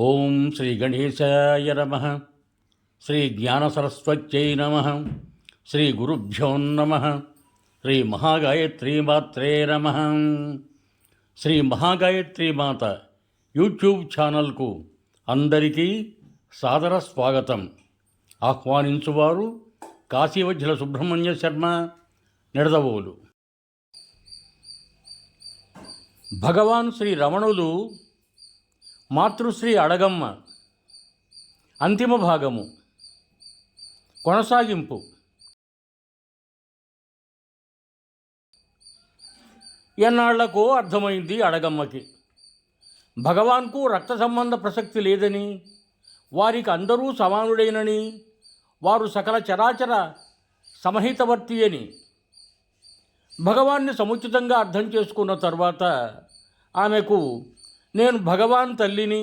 ఓం శ్రీ గణేశాయ నమః. శ్రీ జ్ఞానసరస్వత్యై నమః. శ్రీ గురుభ్యో నమః. శ్రీ మహాగాయత్రీమాత్రే నమః. శ్రీ మహాగాయత్రీమాత యూట్యూబ్ ఛానల్కు అందరికీ సాదర స్వాగతం. ఆహ్వానించువారు కాశీవజ్జల సుబ్రహ్మణ్య శర్మ, నిడదవోలు. భగవాన్ శ్రీ రమణులు మాతృశ్రీ అడగమ్మ అంతిమ భాగము కొనసాగింపు. ఎన్నాళ్లకో అర్థమైంది అడగమ్మకి, భగవాన్కు రక్త సంబంధ ప్రసక్తి లేదని, వారికి అందరూ సమానుడైనని, వారు సకల చరాచర సమహితవర్తి అని. భగవాన్ని సముచితంగా అర్థం చేసుకున్న తర్వాత ఆమెకు నేను భగవాన్ తల్లిని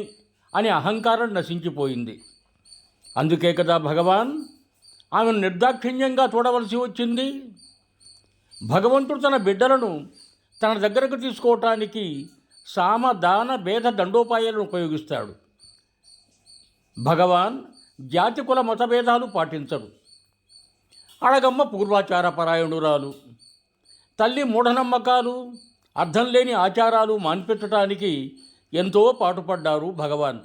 అనే అహంకారం నశించిపోయింది. అందుకే కదా భగవాన్ ఆమెను నిర్దాక్షిణ్యంగా చూడవలసి వచ్చింది. భగవంతుడు తన బిడ్డలను తన దగ్గరకు తీసుకోవటానికి సామ దాన భేద దండోపాయాలను ఉపయోగిస్తాడు. భగవాన్ జాతి కుల మతభేదాలు పాటించడు. అడగమ్మ పూర్వాచార పరాయణురాలు. తల్లి మూఢనమ్మకాలు, అర్థం లేని ఆచారాలు మాన్పెట్టడానికి ఎంతో పాటుపడ్డారు భగవాన్.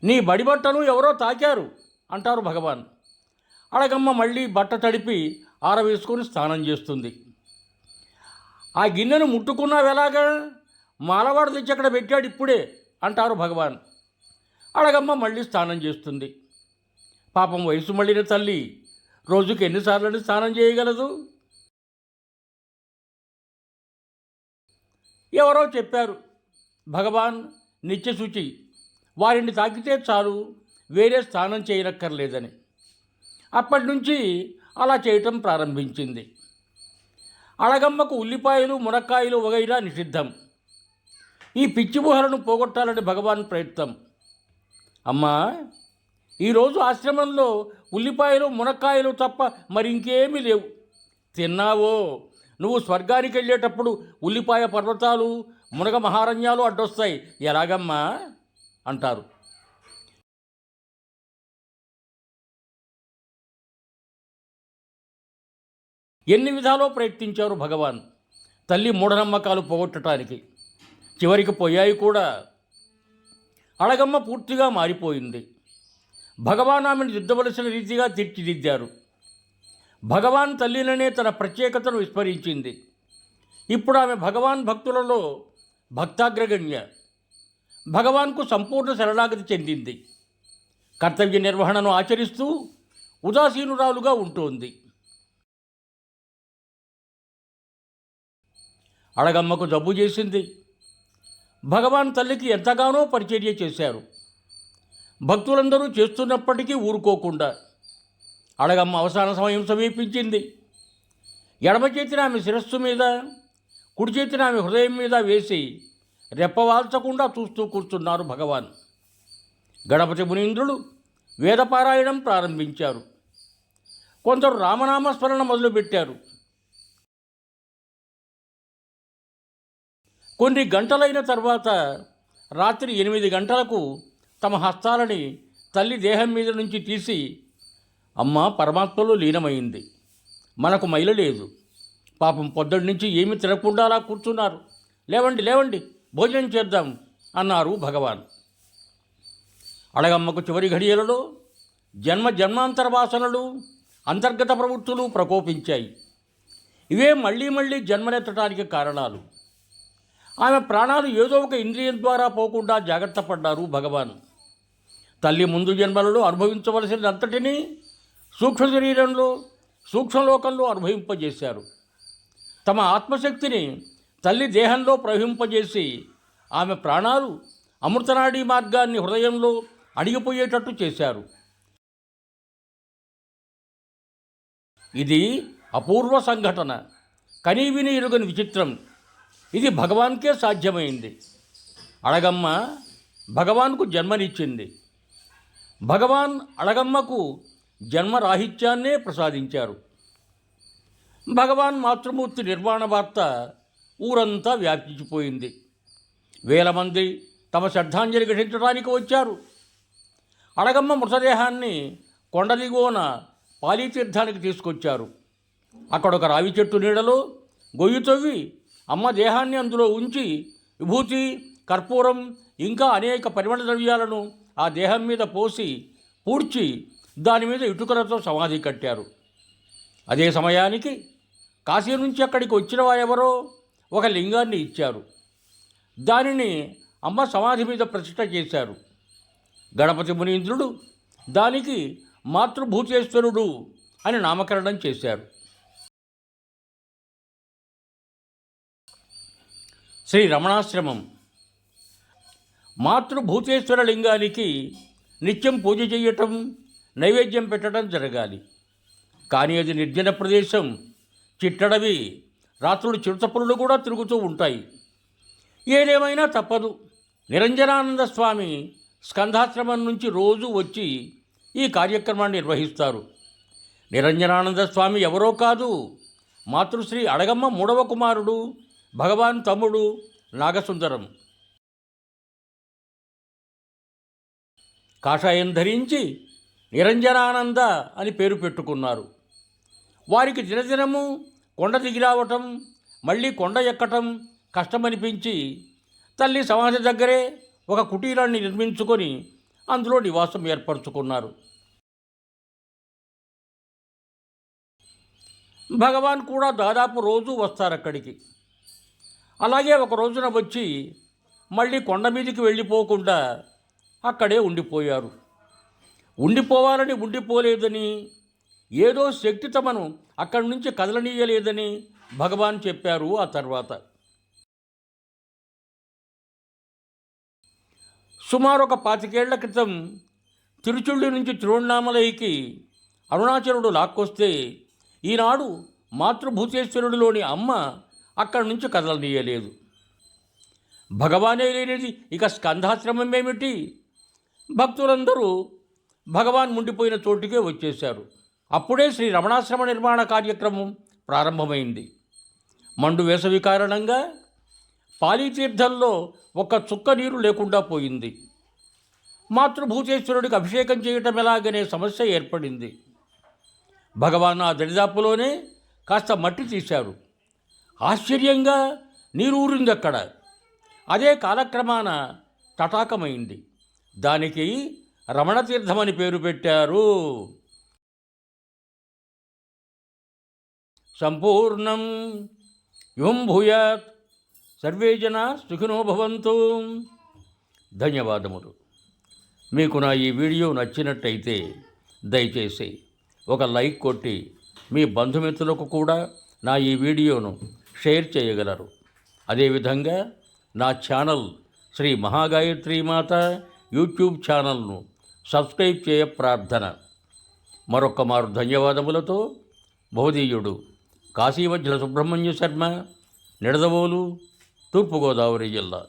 నీ బడిబట్టను ఎవరో తాకారు అంటారు భగవాన్. అడగమ్మ మళ్ళీ బట్ట తడిపి ఆరవేసుకొని స్నానం చేస్తుంది. ఆ గిన్నెను ముట్టుకున్నావెలాగా? మాలవాడు తెచ్చి అక్కడ పెట్టాడు ఇప్పుడే అంటారు భగవాన్. అడగమ్మ మళ్ళీ స్నానం చేస్తుంది. పాపం వయసు మళ్ళిన తల్లి రోజుకి ఎన్నిసార్లని స్నానం చేయగలదు? ఎవరో చెప్పారు, భగవాన్ నిత్యశుచి, వారిని తాకితే చాలు, వేరే స్నానం చేయనక్కర్లేదని. అప్పటి నుంచి అలా చేయటం ప్రారంభించింది. అడగమ్మకు ఉల్లిపాయలు, మునక్కాయలు వగైరా నిషిద్ధం. ఈ పిచ్చిబుహలను పోగొట్టాలని భగవాన్ ప్రయత్నం. అమ్మా, ఈరోజు ఆశ్రమంలో ఉల్లిపాయలు, మునక్కాయలు తప్ప మరింకేమీ లేవు. తిన్నావో నువ్వు స్వర్గానికి వెళ్ళేటప్పుడు ఉల్లిపాయ పర్వతాలు, మునగ మహారణ్యాలు అడ్డొస్తాయి, ఎలాగమ్మా అంటారు. ఎన్ని విధాలో ప్రయత్నించారు భగవాన్ తల్లి మూఢనమ్మకాలు పోగొట్టడానికి. చివరికి పోయాయి కూడా. అడగమ్మ పూర్తిగా మారిపోయింది. భగవాన్ ఆమెను దిద్దవలసిన రీతిగా తీర్చిదిద్దారు. భగవాన్ తల్లిననే తన ప్రత్యేకతను విస్మరించింది. ఇప్పుడు ఆమె భగవాన్ భక్తులలో భక్తాగ్రగణ్య. భగవాన్కు సంపూర్ణ శరణాగతి చెందింది. కర్తవ్య నిర్వహణను ఆచరిస్తూ ఉదాసీనురాలుగా ఉంటోంది. అడగమ్మకు జబ్బు చేసింది. భగవాన్ తల్లికి ఎంతగానో పరిచర్య చేశారు. భక్తులందరూ చేస్తున్నప్పటికీ ఊరుకోకుండా అడగమ్మ అవసాన సమయం సమీపించింది. ఎడమ చేతిని ఆమె శిరస్సు మీద, కుడి చేతిని ఆమె హృదయం మీద వేసి రెప్పవాల్చకుండా చూస్తూ కూర్చున్నారు భగవాన్. గణపతి మునీంద్రుడు వేదపారాయణం ప్రారంభించారు. కొందరు రామనామస్మరణ మొదలుపెట్టారు. కొన్ని గంటలైన తర్వాత రాత్రి 8 గంటలకు తమ హస్తాలని తల్లి దేహం మీద నుంచి తీసి, అమ్మ పరమాత్మలో లీనమైంది, మనకు మైల లేదు, పాపం పొద్దుటి నుంచి ఏమి తినకుండా అలా కూర్చున్నారు, లేవండి లేవండి భోజనం చేద్దాం అన్నారు భగవాన్. అడగమ్మకు చివరి ఘడియలలో జన్మాంతర వాసనలు, అంతర్గత ప్రవృత్తులు ప్రకోపించాయి. ఇవే మళ్ళీ మళ్ళీ జన్మనెత్తడానికి కారణాలు. ఆమె ప్రాణాలు ఏదో ఒక ఇంద్రియం ద్వారా పోకుండా జాగ్రత్త పడ్డారు భగవాన్. తల్లి ముందు జన్మలలో అనుభవించవలసినంతటినీ సూక్ష్మ శరీరంలో, సూక్ష్మలోకంలో అనుభవింపజేశారు. తమ ఆత్మశక్తిని తల్లి దేహంలో ప్రవహింపజేసి ఆమె ప్రాణాలు అమృతనాడీ మార్గాన్ని హృదయంలో అణిగిపోయేటట్టు చేశారు. ఇది అపూర్వ సంఘటన, కనీవిని ఎరుగని విచిత్రం. ఇది భగవాన్కే సాధ్యమైంది. అడగమ్మ భగవాన్కు జన్మనిచ్చింది. భగవాన్ అడగమ్మకు జన్మరాహిత్యాన్నే ప్రసాదించారు. భగవాన్ మాతృమూర్తి నిర్వాణ వార్త ఊరంతా వ్యాపించిపోయింది. వేల మంది తమ శ్రద్ధాంజలి ఘటించడానికి వచ్చారు. అడగమ్మ మృతదేహాన్ని కొండ దిగువన పాలీతీర్థానికి తీసుకొచ్చారు. అక్కడ ఒక రావి చెట్టు నీడలో గొయ్యి తవ్వి అమ్మ దేహాన్ని అందులో ఉంచి విభూతి, కర్పూరం ఇంకా అనేక పరిమళ ద్రవ్యాలను ఆ దేహం మీద పోసి పూడ్చి దాని మీద ఇటుకలతో సమాధి కట్టారు. అదే సమయానికి కాశీ నుంచి అక్కడికి వచ్చిన వారెవరో ఒక లింగాన్ని ఇచ్చారు. దానిని అమ్మ సమాధి మీద ప్రతిష్ఠ చేశారు. గణపతి మునీంద్రుడు దానికి మాతృభూతేశ్వరుడు అని నామకరణం చేశారు. శ్రీ రమణాశ్రమం. మాతృభూతేశ్వర లింగానికి నిత్యం పూజ చేయటం, నైవేద్యం పెట్టడం జరగాలి. కానీ అది నిర్జన ప్రదేశం, చిట్టడవి, రాత్రులు చిరుతపురులు కూడా తిరుగుతూ ఉంటాయి. ఏదేమైనా తప్పదు. నిరంజనానంద స్వామి స్కంధాశ్రమం నుంచి రోజు వచ్చి ఈ కార్యక్రమాన్ని నిర్వహిస్తారు. నిరంజనానంద స్వామి ఎవరో కాదు, మాతృశ్రీ అడగమ్మ మూడవ కుమారుడు, భగవాన్ తమ్ముడు నాగసుందరం. కాషాయం ధరించి నిరంజనానంద అని పేరు పెట్టుకున్నారు. వారికి దినదినము కొండ దిగి రావటం, మళ్ళీ కొండ ఎక్కటం కష్టమనిపించి తల్లి సమాధి దగ్గరే ఒక కుటీరాన్ని నిర్మించుకొని అందులో నివాసం ఏర్పరచుకున్నారు. భగవాన్ కూడా దాదాపు రోజు వస్తారు అక్కడికి. అలాగే ఒక రోజున వచ్చి మళ్ళీ కొండ మీదికి వెళ్ళిపోకుండా అక్కడే ఉండిపోయారు. ఉండిపోవాలని ఉండిపోలేదని, ఏదో శక్తి తమను అక్కడి నుంచి కదలనీయలేదని భగవాన్ చెప్పారు. ఆ తర్వాత సుమారు ఒక 25 ఏళ్ల క్రితం తిరుచుళ్ళి నుంచి తిరువణ్ణామలైకి అరుణాచలుడు లాక్కొస్తే ఈనాడు మాతృభూతేశ్వరుడిలోని అమ్మ అక్కడి నుంచి కదలనీయలేదు. భగవానే లేనిది ఇక స్కంధాశ్రమం ఏమిటి? భక్తులందరూ భగవాన్ ఉండిపోయిన చోటుకే వచ్చేశారు. అప్పుడే శ్రీ రమణాశ్రమ నిర్మాణ కార్యక్రమం ప్రారంభమైంది. మండు వేసవి కారణంగా పాలీతీర్థంలో ఒక్క చుక్క నీరు లేకుండా పోయింది. మాతృభూతేశ్వరుడికి అభిషేకం చేయటం ఎలాగనే సమస్య ఏర్పడింది. భగవాన్ ఆ దరిదాపులోనే కాస్త మట్టి తీశారు. ఆశ్చర్యంగా నీరు ఊరింది అక్కడ. అదే కాలక్రమాన తటాకమైంది. దానికి రమణతీర్థమని పేరు పెట్టారు. సంపూర్ణం యువం భూయాత్. సర్వే జనా సుఖినో భవంతు. ధన్యవాదములు. మీకు నా ఈ వీడియో నచ్చినట్టయితే దయచేసి ఒక లైక్ కొట్టి మీ బంధుమిత్రులకు కూడా నా ఈ వీడియోను షేర్ చేయగలరు. అదేవిధంగా నా ఛానల్ శ్రీ మహాగాయత్రీమాత యూట్యూబ్ ఛానల్ను సబ్స్క్రైబ్ చేయ ప్రార్థన. మరొక్క మారు ధన్యవాదములతో బహుదీయుడు కాశీవజ్ర సుబ్రహ్మణ్య శర్మ, నిడదవోలు, తూర్పుగోదావరి జిల్లా.